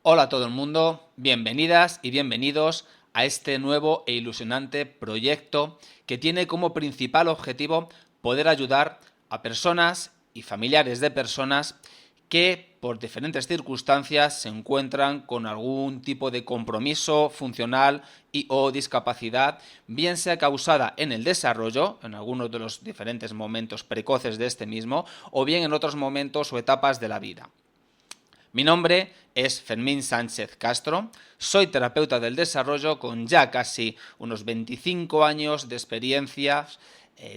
Hola a todo el mundo, bienvenidas y bienvenidos a este nuevo e ilusionante proyecto que tiene como principal objetivo poder ayudar a personas y familiares de personas que por diferentes circunstancias se encuentran con algún tipo de compromiso funcional y o discapacidad, bien sea causada en el desarrollo, en algunos de los diferentes momentos precoces de este mismo, o bien en otros momentos o etapas de la vida. Mi nombre es Fermín Sánchez Castro, soy terapeuta del desarrollo con ya casi unos 25 años de experiencias,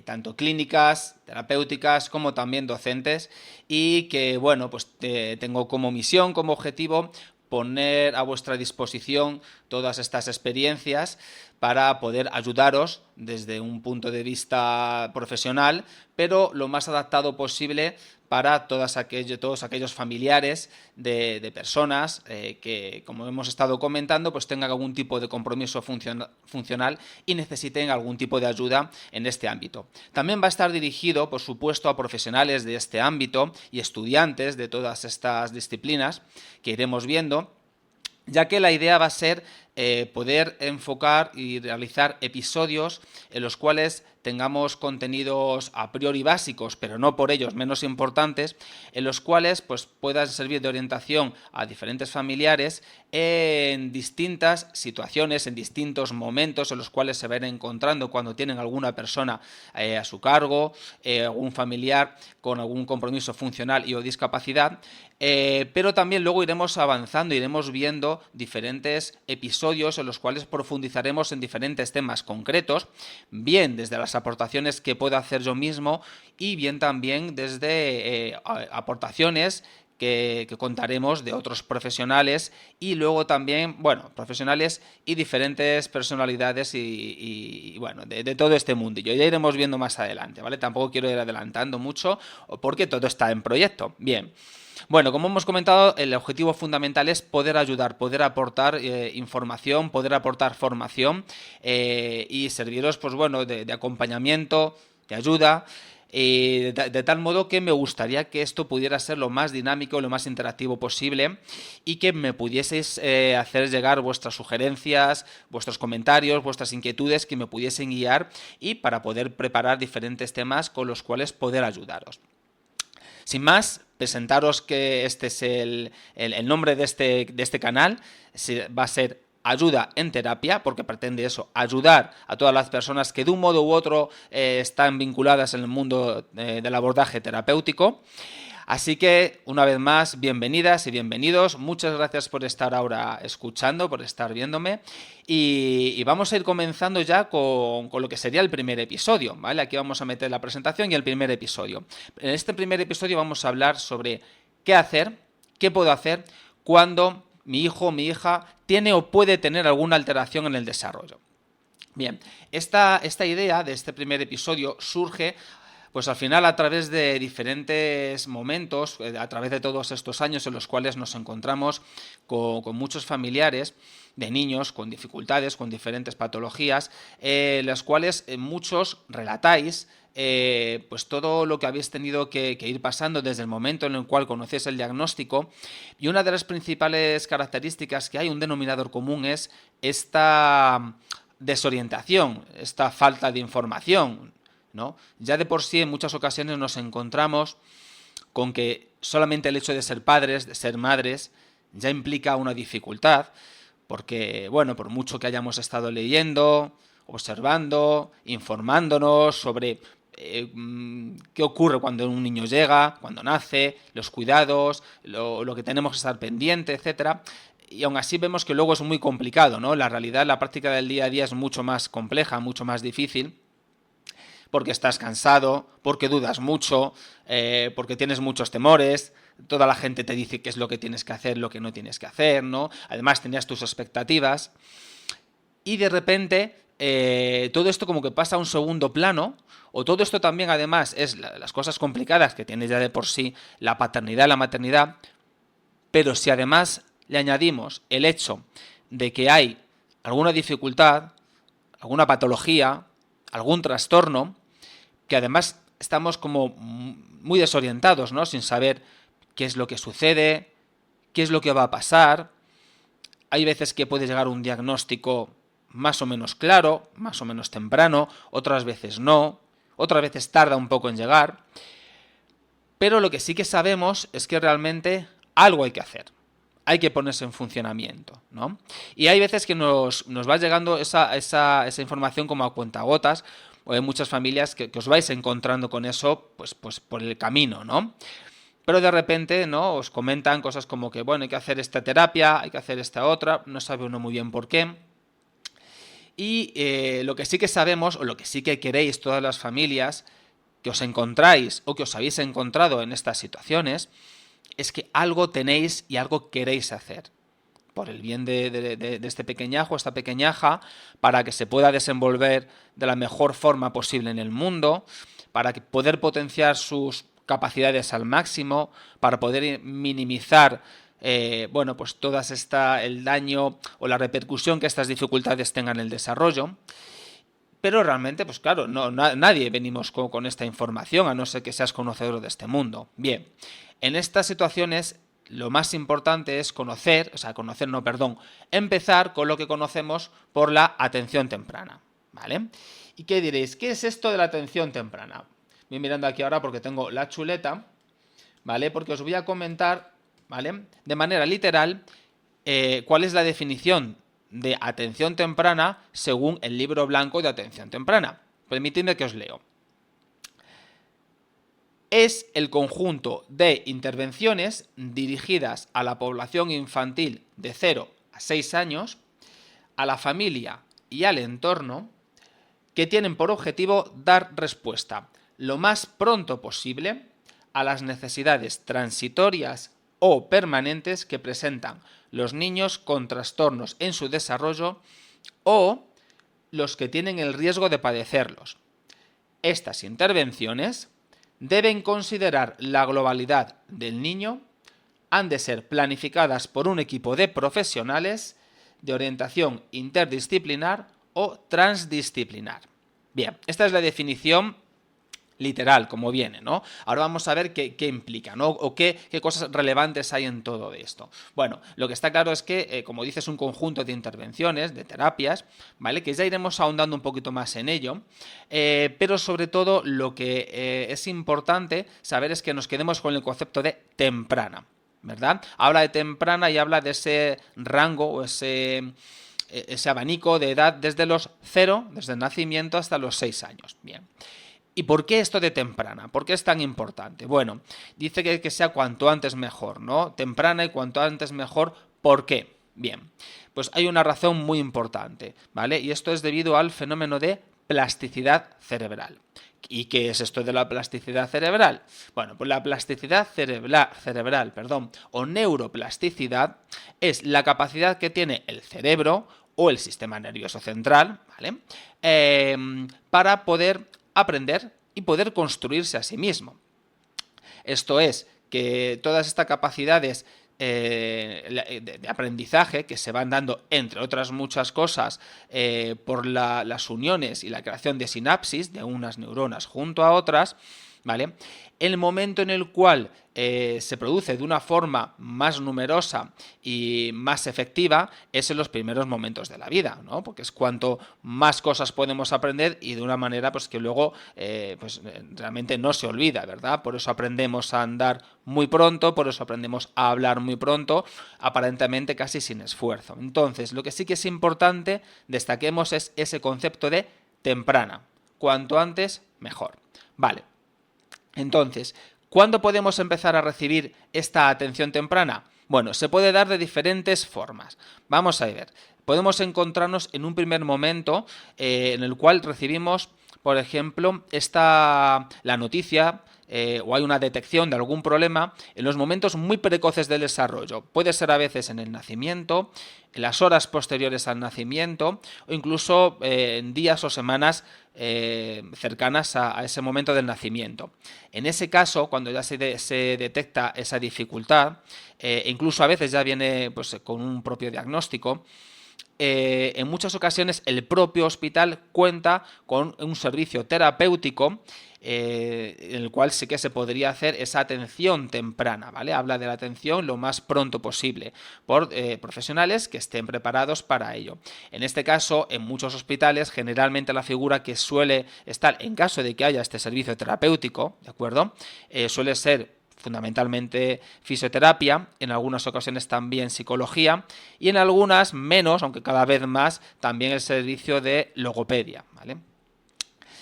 tanto clínicas, terapéuticas como también docentes, y que bueno, pues tengo como misión, como objetivo poner a vuestra disposición todas estas experiencias para poder ayudaros desde un punto de vista profesional, pero lo más adaptado posible para todos aquellos familiares de personas que, como hemos estado comentando, pues tengan algún tipo de compromiso funcional y necesiten algún tipo de ayuda en este ámbito. También va a estar dirigido, por supuesto, a profesionales de este ámbito y estudiantes de todas estas disciplinas que iremos viendo, ya que la idea va a ser poder enfocar y realizar episodios en los cuales tengamos contenidos a priori básicos, pero no por ellos menos importantes, en los cuales pues, puedan servir de orientación a diferentes familiares en distintas situaciones, en distintos momentos en los cuales se van encontrando cuando tienen alguna persona a su cargo, algún familiar con algún compromiso funcional y o discapacidad, pero también luego iremos avanzando, iremos viendo diferentes episodios en los cuales profundizaremos en diferentes temas concretos, bien desde las aportaciones que puedo hacer yo mismo y bien también desde aportaciones que contaremos de otros profesionales y luego también, bueno, profesionales y diferentes personalidades y bueno, de todo este mundillo. Ya iremos viendo más adelante, ¿vale? Tampoco quiero ir adelantando mucho porque todo está en proyecto. Bien. Bueno, como hemos comentado, el objetivo fundamental es poder ayudar, poder aportar información, poder aportar formación y serviros, pues bueno, de acompañamiento, de ayuda. De tal modo que me gustaría que esto pudiera ser lo más dinámico, lo más interactivo posible y que me pudieseis hacer llegar vuestras sugerencias, vuestros comentarios, vuestras inquietudes, que me pudiesen guiar y para poder preparar diferentes temas con los cuales poder ayudaros. Sin más, presentaros que este es el nombre de este canal. Va a ser Ayuda en Terapia, porque pretende eso, ayudar a todas las personas que de un modo u otro están vinculadas en el mundo del abordaje terapéutico. Así que, una vez más, bienvenidas y bienvenidos. Muchas gracias por estar ahora escuchando, por estar viéndome. Y vamos a ir comenzando ya con lo que sería el primer episodio, ¿vale? Aquí vamos a meter la presentación y el primer episodio. En este primer episodio vamos a hablar sobre qué hacer, qué puedo hacer cuando mi hijo o mi hija tiene o puede tener alguna alteración en el desarrollo. Bien, esta idea de este primer episodio surge pues al final a través de diferentes momentos, a través de todos estos años en los cuales nos encontramos con muchos familiares de niños con dificultades, con diferentes patologías, las cuales muchos relatáis pues todo lo que habéis tenido que ir pasando desde el momento en el cual conocéis el diagnóstico, y una de las principales características que hay, un denominador común, es esta desorientación, esta falta de información, ¿no? Ya de por sí en muchas ocasiones nos encontramos con que solamente el hecho de ser padres, de ser madres, ya implica una dificultad, porque, bueno, por mucho que hayamos estado leyendo, observando, informándonos sobre qué ocurre cuando un niño llega, cuando nace, los cuidados, lo que tenemos que estar pendiente, etcétera, y aún así vemos que luego es muy complicado, ¿no? La realidad, la práctica del día a día es mucho más compleja, mucho más difícil, porque estás cansado, porque dudas mucho, porque tienes muchos temores, toda la gente te dice qué es lo que tienes que hacer, lo que no tienes que hacer, ¿no? Además tenías tus expectativas y de repente todo esto como que pasa a un segundo plano, o todo esto también además es las cosas complicadas que tiene ya de por sí la paternidad, la maternidad, pero si además le añadimos el hecho de que hay alguna dificultad, alguna patología, algún trastorno, que además estamos como muy desorientados, ¿no? Sin saber qué es lo que sucede, qué es lo que va a pasar, hay veces que puede llegar un diagnóstico más o menos claro, más o menos temprano, otras veces no, otras veces tarda un poco en llegar, pero lo que sí que sabemos es que realmente algo hay que hacer. Hay que ponerse en funcionamiento, ¿no? Y hay veces que nos va llegando esa información como a cuentagotas, o hay muchas familias que os vais encontrando con eso pues por el camino, ¿no? Pero de repente, ¿no?, os comentan cosas como que, bueno, hay que hacer esta terapia, hay que hacer esta otra, no sabe uno muy bien por qué. Y lo que sí que sabemos, o lo que sí que queréis todas las familias que os encontráis o que os habéis encontrado en estas situaciones, es que algo tenéis y algo queréis hacer por el bien de este pequeñajo, esta pequeñaja, para que se pueda desenvolver de la mejor forma posible en el mundo, para poder potenciar sus capacidades al máximo, para poder minimizar bueno, pues el daño o la repercusión que estas dificultades tengan en el desarrollo. Pero realmente, pues claro, nadie venimos con esta información, a no ser que seas conocedor de este mundo. Bien, en estas situaciones lo más importante es empezar con lo que conocemos por la atención temprana, ¿vale? ¿Y qué diréis? ¿Qué es esto de la atención temprana? Voy mirando aquí ahora porque tengo la chuleta, ¿vale? Porque os voy a comentar, ¿vale?, de manera literal, cuál es la definición de atención temprana según el libro blanco de atención temprana. Permitidme que os leo. Es el conjunto de intervenciones dirigidas a la población infantil de 0 a 6 años, a la familia y al entorno, que tienen por objetivo dar respuesta lo más pronto posible a las necesidades transitorias o permanentes que presentan los niños con trastornos en su desarrollo o los que tienen el riesgo de padecerlos. Estas intervenciones deben considerar la globalidad del niño, han de ser planificadas por un equipo de profesionales de orientación interdisciplinar o transdisciplinar. Bien, esta es la definición literal, como viene, ¿no? Ahora vamos a ver qué implica, ¿no? O qué cosas relevantes hay en todo esto. Bueno, lo que está claro es que, como dices, es un conjunto de intervenciones, de terapias, ¿vale?, que ya iremos ahondando un poquito más en ello, pero sobre todo lo que es importante saber es que nos quedemos con el concepto de temprana, ¿verdad? Habla de temprana y habla de ese rango o ese abanico de edad desde los 0, desde el nacimiento, hasta los 6 años. Bien. ¿Y por qué esto de temprana? ¿Por qué es tan importante? Bueno, dice que sea cuanto antes mejor, ¿no? Temprana y cuanto antes mejor. ¿Por qué? Bien, pues hay una razón muy importante, ¿vale? Y esto es debido al fenómeno de plasticidad cerebral. ¿Y qué es esto de la plasticidad cerebral? Bueno, pues la plasticidad cerebral, o neuroplasticidad, es la capacidad que tiene el cerebro o el sistema nervioso central, ¿vale?, para poder aprender y poder construirse a sí mismo. Esto es, que todas estas capacidades de aprendizaje que se van dando, entre otras muchas cosas, por las uniones y la creación de sinapsis de unas neuronas junto a otras, ¿vale?, el momento en el cual se produce de una forma más numerosa y más efectiva es en los primeros momentos de la vida, ¿no? Porque es cuanto más cosas podemos aprender y de una manera pues que luego realmente no se olvida, ¿verdad? Por eso aprendemos a andar muy pronto, por eso aprendemos a hablar muy pronto, aparentemente casi sin esfuerzo. Entonces, lo que sí que es importante, destaquemos, es ese concepto de temprana. Cuanto antes, mejor. Vale. Entonces, ¿cuándo podemos empezar a recibir esta atención temprana? Bueno, se puede dar de diferentes formas. Vamos a ver. Podemos encontrarnos en un primer momento en el cual recibimos, por ejemplo, la noticia o hay una detección de algún problema en los momentos muy precoces del desarrollo. Puede ser a veces en el nacimiento, en las horas posteriores al nacimiento o incluso en días o semanas cercanas a ese momento del nacimiento. En ese caso, cuando ya se detecta esa dificultad, incluso a veces ya viene pues, con un propio diagnóstico, en muchas ocasiones el propio hospital cuenta con un servicio terapéutico en el cual sí que se podría hacer esa atención temprana, ¿vale? Habla de la atención lo más pronto posible por profesionales que estén preparados para ello. En este caso, en muchos hospitales, generalmente la figura que suele estar en caso de que haya este servicio terapéutico, ¿de acuerdo? Suele ser fundamentalmente fisioterapia, en algunas ocasiones también psicología y en algunas menos, aunque cada vez más, también el servicio de logopedia, ¿vale?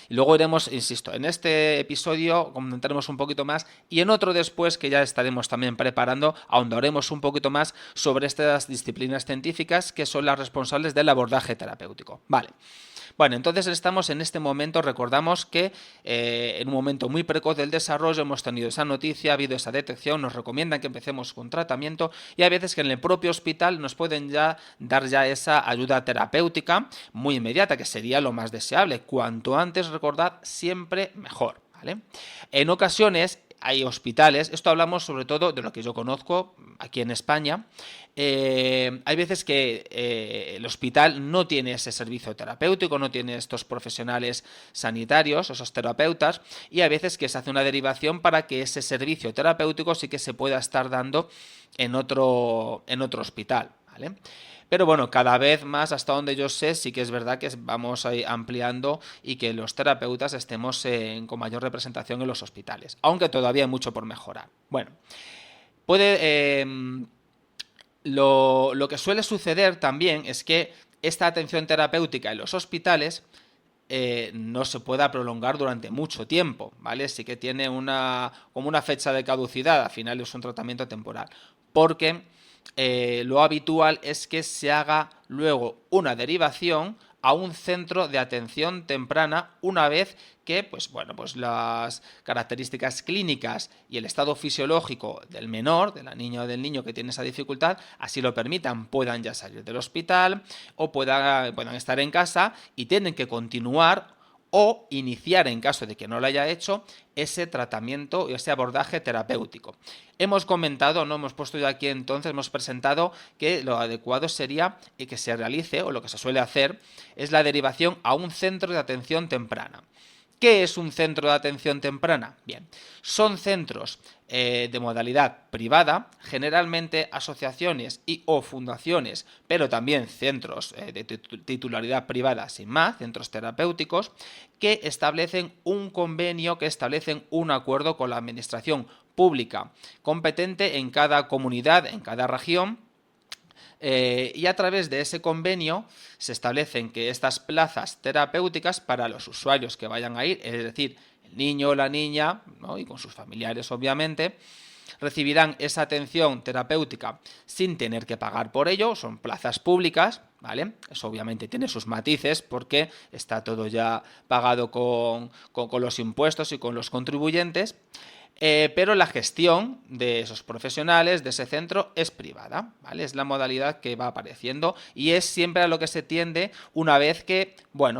Y luego iremos, insisto, en este episodio comentaremos un poquito más y en otro después que ya estaremos también preparando, ahondaremos un poquito más sobre estas disciplinas científicas que son las responsables del abordaje terapéutico. Vale. Bueno, entonces estamos en este momento, recordamos que en un momento muy precoz del desarrollo hemos tenido esa noticia, ha habido esa detección, nos recomiendan que empecemos con tratamiento y hay veces que en el propio hospital nos pueden ya dar ya esa ayuda terapéutica muy inmediata, que sería lo más deseable. Cuanto antes, recordad, siempre mejor, ¿vale? En ocasiones hay hospitales, esto hablamos sobre todo de lo que yo conozco aquí en España, hay veces que el hospital no tiene ese servicio terapéutico, no tiene estos profesionales sanitarios, esos terapeutas, y hay veces que se hace una derivación para que ese servicio terapéutico sí que se pueda estar dando en otro hospital, ¿vale? Pero bueno, cada vez más, hasta donde yo sé, sí que es verdad que vamos ampliando y que los terapeutas estemos con mayor representación en los hospitales, aunque todavía hay mucho por mejorar. Bueno, puede... Lo que suele suceder también es que esta atención terapéutica en los hospitales no se pueda prolongar durante mucho tiempo, ¿vale? Sí que tiene como una fecha de caducidad, al final es un tratamiento temporal, porque lo habitual es que se haga luego una derivación a un centro de atención temprana una vez que pues las características clínicas y el estado fisiológico del menor, de la niña o del niño que tiene esa dificultad, así lo permitan, puedan ya salir del hospital o puedan estar en casa y tienen que continuar o iniciar, en caso de que no lo haya hecho, ese tratamiento y ese abordaje terapéutico. Hemos comentado, no hemos puesto ya aquí entonces, hemos presentado que lo adecuado sería que se realice, o lo que se suele hacer, es la derivación a un centro de atención temprana. ¿Qué es un centro de atención temprana? Bien, son centros de modalidad privada, generalmente asociaciones y o fundaciones, pero también centros de titularidad privada sin más, centros terapéuticos, que establecen un convenio, que establecen un acuerdo con la administración pública competente en cada comunidad, en cada región, y a través de ese convenio se establecen que estas plazas terapéuticas para los usuarios que vayan a ir, es decir, el niño o la niña, ¿no? Y con sus familiares obviamente, recibirán esa atención terapéutica sin tener que pagar por ello, son plazas públicas, ¿vale? Eso obviamente tiene sus matices porque está todo ya pagado con los impuestos y con los contribuyentes. Pero la gestión de esos profesionales, de ese centro, es privada, ¿vale? Es la modalidad que va apareciendo y es siempre a lo que se tiende una vez que,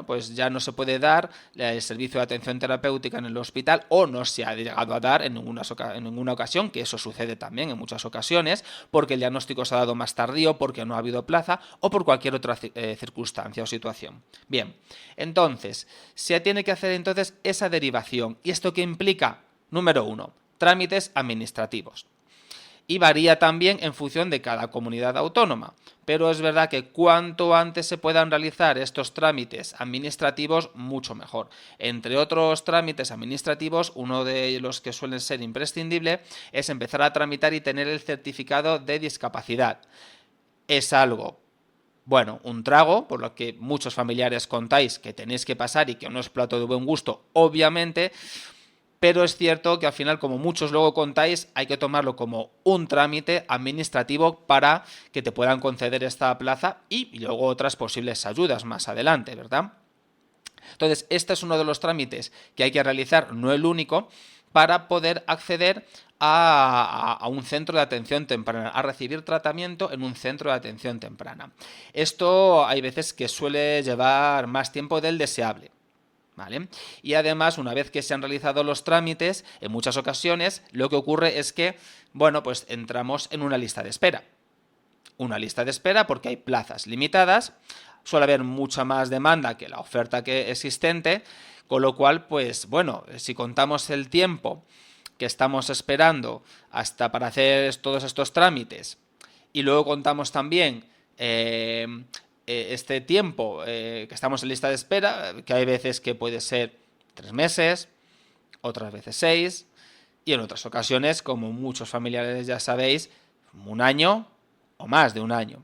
pues ya no se puede dar el servicio de atención terapéutica en el hospital o no se ha llegado a dar en ninguna ocasión, que eso sucede también en muchas ocasiones, porque el diagnóstico se ha dado más tardío, porque no ha habido plaza o por cualquier otra circunstancia o situación. Bien, entonces, se tiene que hacer entonces esa derivación. ¿Y esto qué implica? Número 1, trámites administrativos. Y varía también en función de cada comunidad autónoma. Pero es verdad que cuanto antes se puedan realizar estos trámites administrativos, mucho mejor. Entre otros trámites administrativos, uno de los que suelen ser imprescindible es empezar a tramitar y tener el certificado de discapacidad. Es algo un trago, por lo que muchos familiares contáis que tenéis que pasar y que no es plato de buen gusto, obviamente. Pero es cierto que al final, como muchos luego contáis, hay que tomarlo como un trámite administrativo para que te puedan conceder esta plaza y luego otras posibles ayudas más adelante, ¿verdad? Entonces, este es uno de los trámites que hay que realizar, no el único, para poder acceder a un centro de atención temprana, a recibir tratamiento en un centro de atención temprana. Esto hay veces que suele llevar más tiempo del deseable, ¿vale? Y además, una vez que se han realizado los trámites, en muchas ocasiones lo que ocurre es que, pues entramos en una lista de espera. una lista de espera porque hay plazas limitadas, suele haber mucha más demanda que la oferta que existente, con lo cual, pues bueno, si contamos el tiempo que estamos esperando hasta para hacer todos estos trámites y luego contamos también este tiempo que estamos en lista de espera, que hay veces que puede ser 3 meses, otras veces 6 y en otras ocasiones, como muchos familiares ya sabéis, 1 año o más de 1 año.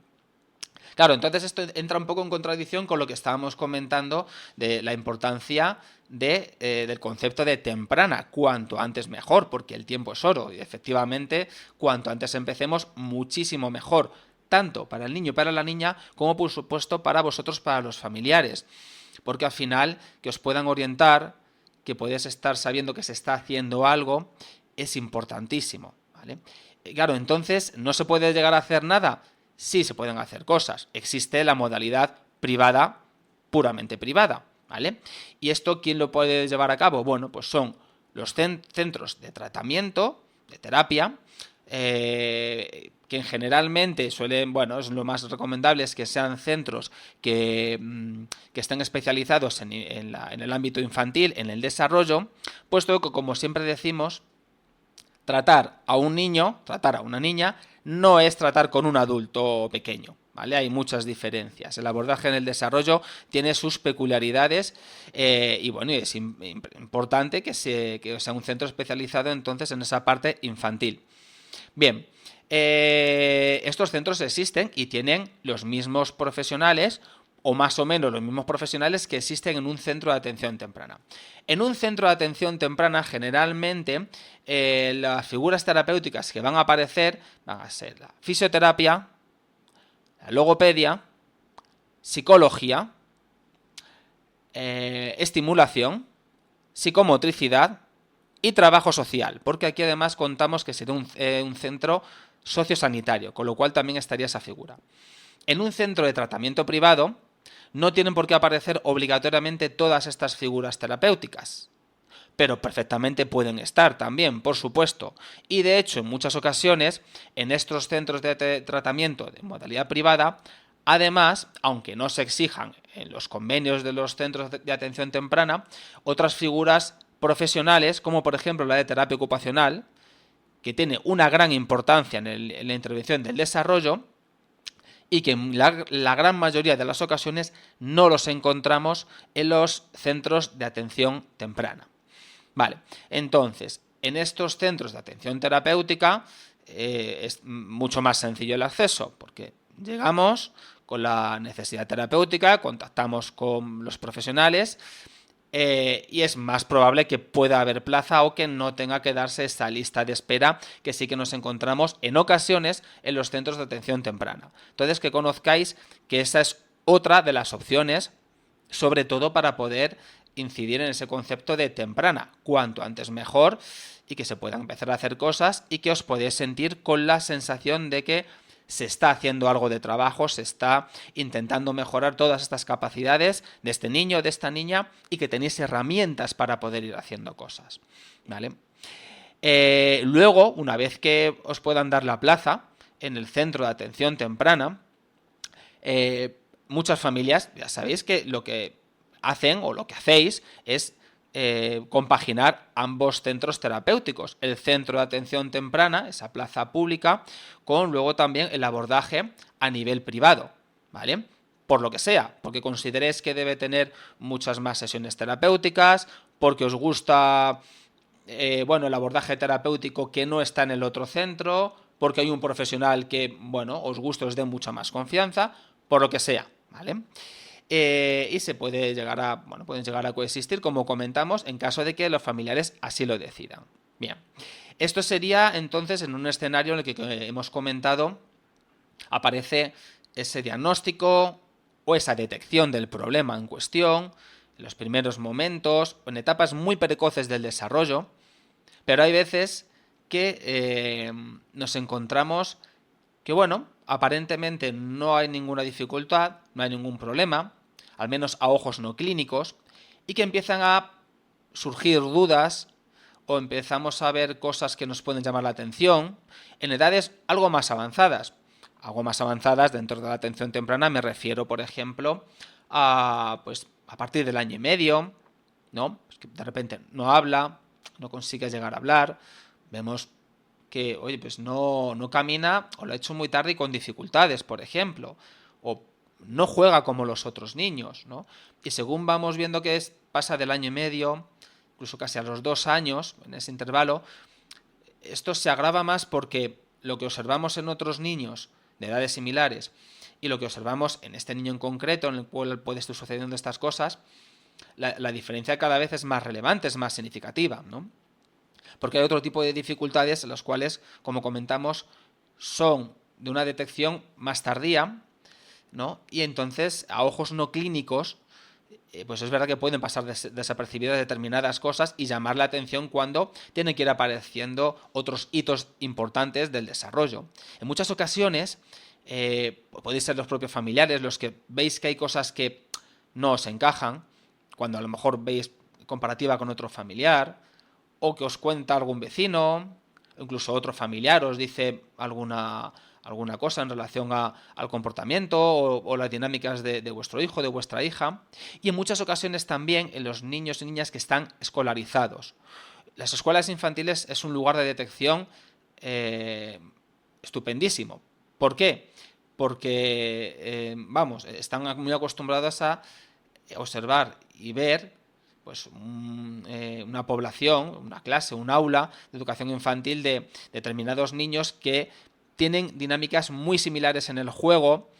Claro, entonces esto entra un poco en contradicción con lo que estábamos comentando de la importancia del concepto de temprana. Cuanto antes mejor, porque el tiempo es oro y efectivamente cuanto antes empecemos muchísimo mejor, tanto para el niño y para la niña como por supuesto para vosotros, para los familiares, porque al final que os puedan orientar, que podéis estar sabiendo que se está haciendo algo, es importantísimo, ¿vale? Claro, entonces, ¿no se puede llegar a hacer nada? Sí se pueden hacer cosas. Existe la modalidad privada, puramente privada, ¿vale? ¿Y esto quién lo puede llevar a cabo? Bueno, pues son los centros de tratamiento, de terapia, que generalmente suelen, bueno, es lo más recomendable es que sean centros que estén especializados en el ámbito infantil, en el desarrollo, puesto que, como siempre decimos, tratar a un niño, tratar a una niña, no es tratar con un adulto pequeño, ¿vale? Hay muchas diferencias. El abordaje en el desarrollo tiene sus peculiaridades y bueno, es importante que sea un centro especializado entonces en esa parte infantil. Bien, estos centros existen y tienen los mismos profesionales o más o menos los mismos profesionales que existen en un centro de atención temprana. En un centro de atención temprana, generalmente, las figuras terapéuticas que van a aparecer van a ser la fisioterapia, la logopedia, psicología, estimulación, psicomotricidad y trabajo social, porque aquí además contamos que será un centro sociosanitario, con lo cual también estaría esa figura. En un centro de tratamiento privado no tienen por qué aparecer obligatoriamente todas estas figuras terapéuticas, pero perfectamente pueden estar también, por supuesto. Y de hecho, en muchas ocasiones, en estos centros de tratamiento de modalidad privada, además, aunque no se exijan en los convenios de los centros de atención temprana, otras figuras profesionales, como por ejemplo la de terapia ocupacional, que tiene una gran importancia en la intervención del desarrollo, y que en la gran mayoría de las ocasiones no los encontramos en los centros de atención temprana. Vale, entonces, en estos centros de atención terapéutica es mucho más sencillo el acceso, porque llegamos con la necesidad terapéutica, contactamos con los profesionales y es más probable que pueda haber plaza o que no tenga que darse esa lista de espera que sí que nos encontramos en ocasiones en los centros de atención temprana. Entonces, que conozcáis que esa es otra de las opciones, sobre todo para poder incidir en ese concepto de temprana, cuanto antes mejor, y que se puedan empezar a hacer cosas y que os podéis sentir con la sensación de que se está haciendo algo de trabajo, se está intentando mejorar todas estas capacidades de este niño o de esta niña y que tenéis herramientas para poder ir haciendo cosas, ¿vale? Luego, una vez que os puedan dar la plaza en el centro de atención temprana, muchas familias, ya sabéis que lo que hacen o lo que hacéis es compaginar ambos centros terapéuticos, el centro de atención temprana, esa plaza pública, con luego también el abordaje a nivel privado, ¿vale? Por lo que sea, porque consideréis que debe tener muchas más sesiones terapéuticas, porque os gusta el abordaje terapéutico que no está en el otro centro, porque hay un profesional que, os gusta, os dé mucha más confianza, por lo que sea, ¿vale? Y se puede pueden llegar a coexistir, como comentamos, en caso de que los familiares así lo decidan. Bien, esto sería entonces en un escenario en el que hemos comentado aparece ese diagnóstico o esa detección del problema en cuestión, en los primeros momentos, en etapas muy precoces del desarrollo, pero hay veces que nos encontramos que, aparentemente no hay ninguna dificultad, no hay ningún problema, al menos a ojos no clínicos, y que empiezan a surgir dudas o empezamos a ver cosas que nos pueden llamar la atención en edades algo más avanzadas. algo más avanzadas dentro de la atención temprana me refiero, por ejemplo, pues, a partir del año y medio, ¿no? Pues que de repente no habla, no consigue llegar a hablar, vemos que, oye, pues no camina o lo ha hecho muy tarde y con dificultades, por ejemplo, o no juega como los otros niños, ¿no? Y según vamos viendo que pasa del año y medio, incluso casi a los 2 años, en ese intervalo, esto se agrava más porque lo que observamos en otros niños de edades similares y lo que observamos en este niño en concreto, en el cual puede estar sucediendo estas cosas, la diferencia cada vez es más relevante, es más significativa, ¿no? Porque hay otro tipo de dificultades en las cuales, como comentamos, son de una detección más tardía, ¿no? Y entonces, a ojos no clínicos, pues es verdad que pueden pasar desapercibidas determinadas cosas y llamar la atención cuando tienen que ir apareciendo otros hitos importantes del desarrollo. En muchas ocasiones, podéis ser los propios familiares los que veis que hay cosas que no os encajan, cuando a lo mejor veis comparativa con otro familiar, o que os cuenta algún vecino, incluso otro familiar os dice alguna cosa en relación al comportamiento o las dinámicas de vuestro hijo, de vuestra hija, y en muchas ocasiones también en los niños y niñas que están escolarizados. Las escuelas infantiles es un lugar de detección estupendísimo. ¿Por qué? Porque, están muy acostumbrados a observar y ver pues una población, una clase, un aula de educación infantil de determinados niños que tienen dinámicas muy similares en el juego,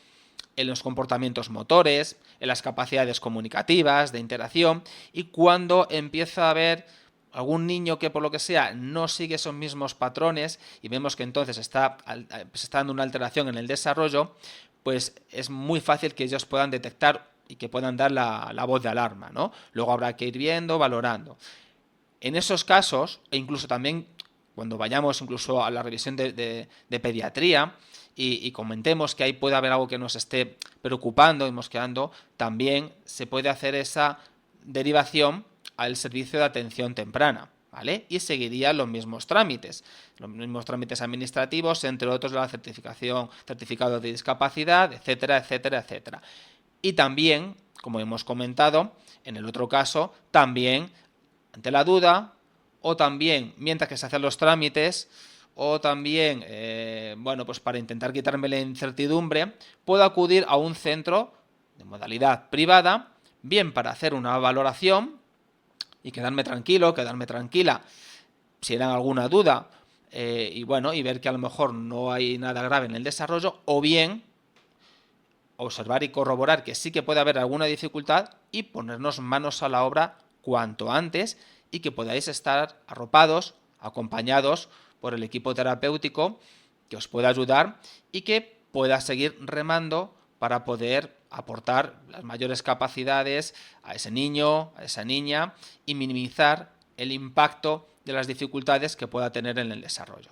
en los comportamientos motores, en las capacidades comunicativas, de interacción, y cuando empieza a haber algún niño que por lo que sea no sigue esos mismos patrones y vemos que entonces está dando una alteración en el desarrollo, pues es muy fácil que ellos puedan detectar y que puedan dar la voz de alarma, ¿no? Luego habrá que ir viendo, valorando. En esos casos, e incluso también cuando vayamos incluso a la revisión de pediatría y comentemos que ahí puede haber algo que nos esté preocupando y mosqueando, también se puede hacer esa derivación al servicio de atención temprana, ¿vale? Y seguiría los mismos trámites administrativos, entre otros la certificado de discapacidad, etcétera, etcétera, etcétera. Y también, como hemos comentado, en el otro caso, también ante la duda, o también mientras que se hacen los trámites, o también, pues para intentar quitarme la incertidumbre, puedo acudir a un centro de modalidad privada, bien para hacer una valoración y quedarme tranquilo, quedarme tranquila, si hay alguna duda, y ver que a lo mejor no hay nada grave en el desarrollo, o bien observar y corroborar que sí que puede haber alguna dificultad y ponernos manos a la obra cuanto antes y que podáis estar arropados, acompañados por el equipo terapéutico que os pueda ayudar y que pueda seguir remando para poder aportar las mayores capacidades a ese niño, a esa niña y minimizar el impacto de las dificultades que pueda tener en el desarrollo.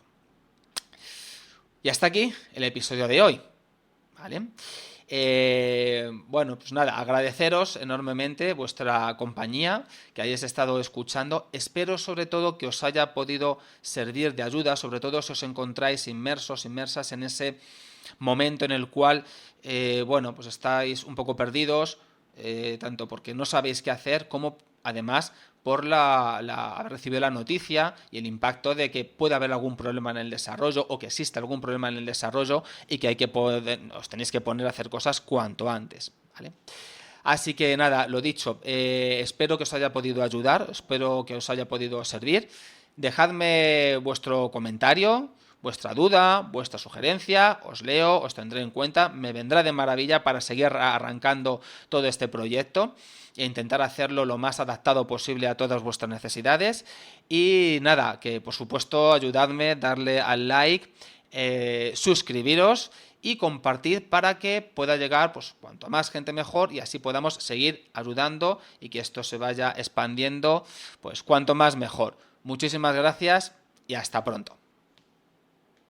Y hasta aquí el episodio de hoy, ¿vale? Pues nada, agradeceros enormemente vuestra compañía, que hayáis estado escuchando. Espero sobre todo que os haya podido servir de ayuda, sobre todo si os encontráis inmersas en ese momento en el cual pues estáis un poco perdidos, tanto porque no sabéis qué hacer como además por haber recibido la noticia y el impacto de que puede haber algún problema en el desarrollo o que existe algún problema en el desarrollo y que os tenéis que poner a hacer cosas cuanto antes, ¿vale? Así que nada, lo dicho, espero que os haya podido ayudar, espero que os haya podido servir. Dejadme vuestro comentario, vuestra duda, vuestra sugerencia, os leo, os tendré en cuenta, me vendrá de maravilla para seguir arrancando todo este proyecto e intentar hacerlo lo más adaptado posible a todas vuestras necesidades. Y nada, que por supuesto ayudadme, darle al like, suscribiros y compartir para que pueda llegar pues cuanto más gente mejor y así podamos seguir ayudando y que esto se vaya expandiendo pues cuanto más mejor. Muchísimas gracias y hasta pronto.